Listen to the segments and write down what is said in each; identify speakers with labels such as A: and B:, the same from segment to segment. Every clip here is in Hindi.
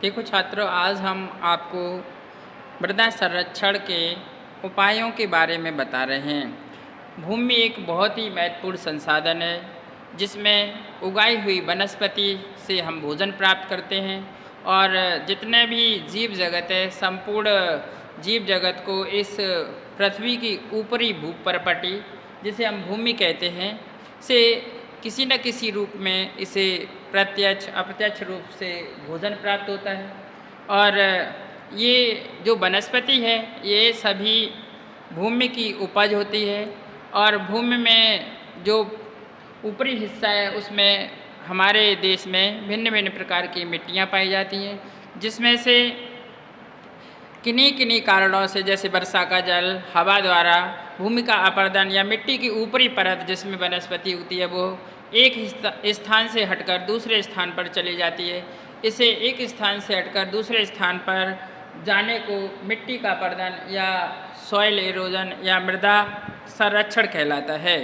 A: देखो छात्रों, आज हम आपको मृदा संरक्षण के उपायों के बारे में बता रहे हैं। भूमि एक बहुत ही महत्वपूर्ण संसाधन है जिसमें उगाई हुई वनस्पति से हम भोजन प्राप्त करते हैं और जितने भी जीव जगत है, संपूर्ण जीव जगत को इस पृथ्वी की ऊपरी भूपरपटी, जिसे हम भूमि कहते हैं, से किसी न किसी रूप में इसे प्रत्यक्ष अप्रत्यक्ष रूप से भोजन प्राप्त होता है। और ये जो वनस्पति है ये सभी भूमि की उपज होती है और भूमि में जो ऊपरी हिस्सा है उसमें हमारे देश में भिन्न भिन्न प्रकार की मिट्टियाँ पाई जाती हैं, जिसमें से किन्हीं किन्हीं कारणों से, जैसे वर्षा का जल, हवा द्वारा भूमि का अपरदन या मिट्टी की ऊपरी परत जिसमें वनस्पति होती है वो एक स्थान से हटकर दूसरे स्थान पर चली जाती है। इसे एक स्थान से हटकर दूसरे स्थान पर जाने को मिट्टी का अपरदन या सॉइल एरोजन या मृदा संरक्षण कहलाता है।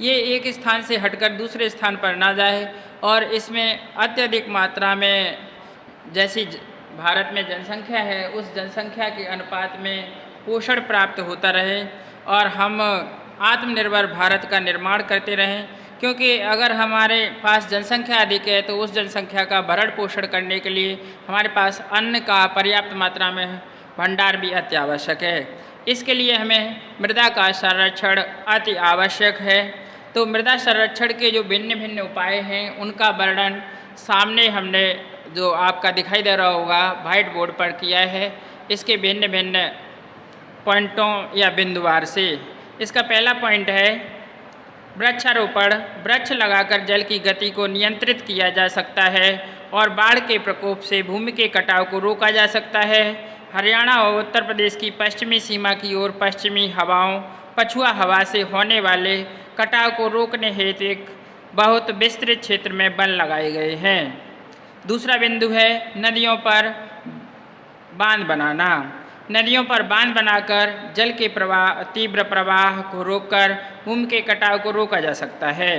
A: ये एक स्थान से हटकर दूसरे स्थान पर ना जाए और इसमें अत्यधिक मात्रा में, जैसी भारत में जनसंख्या है उस जनसंख्या के अनुपात में पोषण प्राप्त होता रहे और हम आत्मनिर्भर भारत का निर्माण करते रहें। क्योंकि अगर हमारे पास जनसंख्या अधिक है तो उस जनसंख्या का भरण पोषण करने के लिए हमारे पास अन्न का पर्याप्त मात्रा में भंडार भी अति आवश्यक है। इसके लिए हमें मृदा का संरक्षण अति आवश्यक है। तो मृदा संरक्षण के जो भिन्न भिन्न उपाय हैं उनका वर्णन सामने हमने जो आपका दिखाई दे रहा होगा व्हाइट बोर्ड पर किया है, इसके भिन्न भिन्न पॉइंटों या बिंदुवार से। इसका पहला पॉइंट है वृक्षारोपण। वृक्ष लगाकर जल की गति को नियंत्रित किया जा सकता है और बाढ़ के प्रकोप से भूमि के कटाव को रोका जा सकता है। हरियाणा और उत्तर प्रदेश की पश्चिमी सीमा की ओर पश्चिमी हवाओं, पछुआ हवा से होने वाले कटाव को रोकने हेतु एक बहुत विस्तृत क्षेत्र में वन लगाए गए हैं। दूसरा बिंदु है नदियों पर बांध बनाना। नदियों पर बांध बनाकर जल के तीव्र प्रवाह को रोककर भूमि के कटाव को रोका जा सकता है।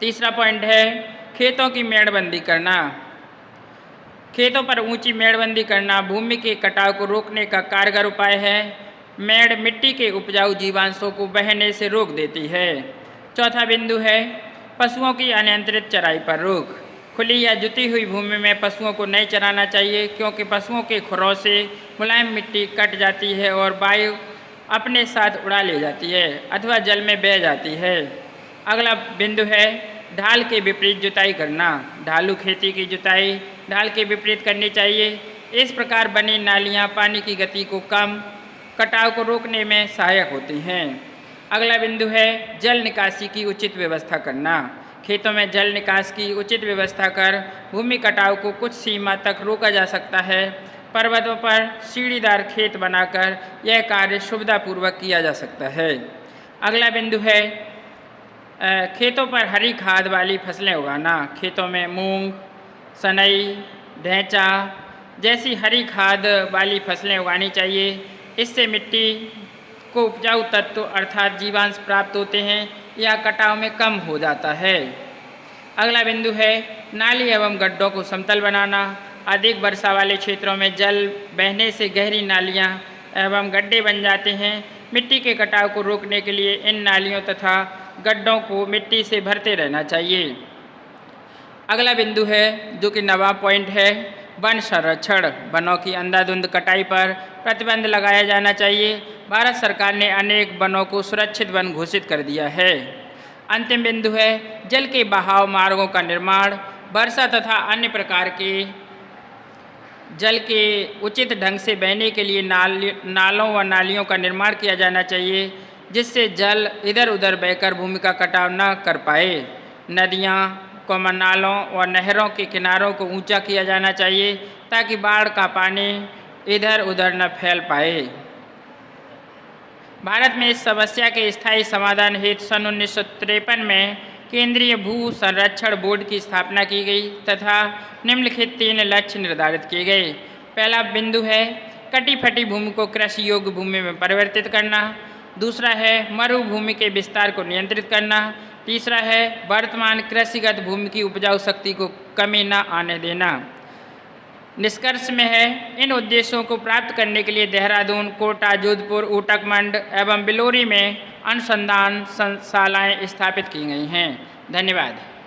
A: तीसरा पॉइंट है खेतों की मेड़बंदी करना। खेतों पर ऊंची मेड़बंदी करना भूमि के कटाव को रोकने का कारगर उपाय है। मेड़ मिट्टी के उपजाऊ जीवांशों को बहने से रोक देती है। चौथा बिंदु है पशुओं की अनियंत्रित चराई पर रोक। खुली या जुती हुई भूमि में पशुओं को नहीं चराना चाहिए, क्योंकि पशुओं के खुरों से मुलायम मिट्टी कट जाती है और वायु अपने साथ उड़ा ले जाती है अथवा जल में बह जाती है। अगला बिंदु है ढाल के विपरीत जुताई करना। ढालू खेती की जुताई ढाल के विपरीत करनी चाहिए। इस प्रकार बनी नालियाँ पानी की गति को कम, कटाव को रोकने में सहायक होती हैं। अगला बिंदु है जल निकासी की उचित व्यवस्था करना। खेतों में जल निकास की उचित व्यवस्था कर भूमि कटाव को कुछ सीमा तक रोका जा सकता है। पर्वतों पर सीढ़ीदार खेत बनाकर यह कार्य सुविधापूर्वक किया जा सकता है। अगला बिंदु है खेतों पर हरी खाद वाली फसलें उगाना। खेतों में मूंग, सनई, ढैंचा जैसी हरी खाद वाली फसलें उगानी चाहिए। इससे मिट्टी को उपजाऊ तत्व अर्थात जीवांश प्राप्त होते हैं या कटाव में कम हो जाता है। अगला बिंदु है नाली एवं गड्ढों को समतल बनाना। अधिक वर्षा वाले क्षेत्रों में जल बहने से गहरी नालियाँ एवं गड्ढे बन जाते हैं। मिट्टी के कटाव को रोकने के लिए इन नालियों तथा गड्ढों को मिट्टी से भरते रहना चाहिए। अगला बिंदु है जो कि 9वां पॉइंट है वन संरक्षण। वनों की अंधाधुंध कटाई पर प्रतिबंध लगाया जाना चाहिए। भारत सरकार ने अनेक वनों को सुरक्षित वन घोषित कर दिया है। अंतिम बिंदु है जल के बहाव मार्गों का निर्माण। वर्षा तथा अन्य प्रकार के जल के उचित ढंग से बहने के लिए नालों व नालियों का निर्माण किया जाना चाहिए, जिससे जल इधर उधर बहकर भूमि का कटाव न कर पाए। नदियाँ, नालों व नहरों के किनारों को ऊंचा किया जाना चाहिए ताकि बाढ़ का पानी इधर उधर न फैल पाए। भारत में इस समस्या के स्थायी समाधान हेतु सन 1953 में केंद्रीय भू संरक्षण बोर्ड की स्थापना की गई तथा निम्नलिखित 3 लक्ष्य निर्धारित किए गए। पहला बिंदु है कटी फटी भूमि को कृषि योग्य भूमि में परिवर्तित करना। दूसरा है मरुभूमि के विस्तार को नियंत्रित करना। तीसरा है वर्तमान कृषिगत भूमि की उपजाऊ शक्ति को कमी न आने देना। निष्कर्ष में है, इन उद्देश्यों को प्राप्त करने के लिए देहरादून, कोटा, जोधपुर, ऊटकमंड एवं बिलोरी में अनुसंधान संस्थाएं स्थापित की गई हैं। धन्यवाद।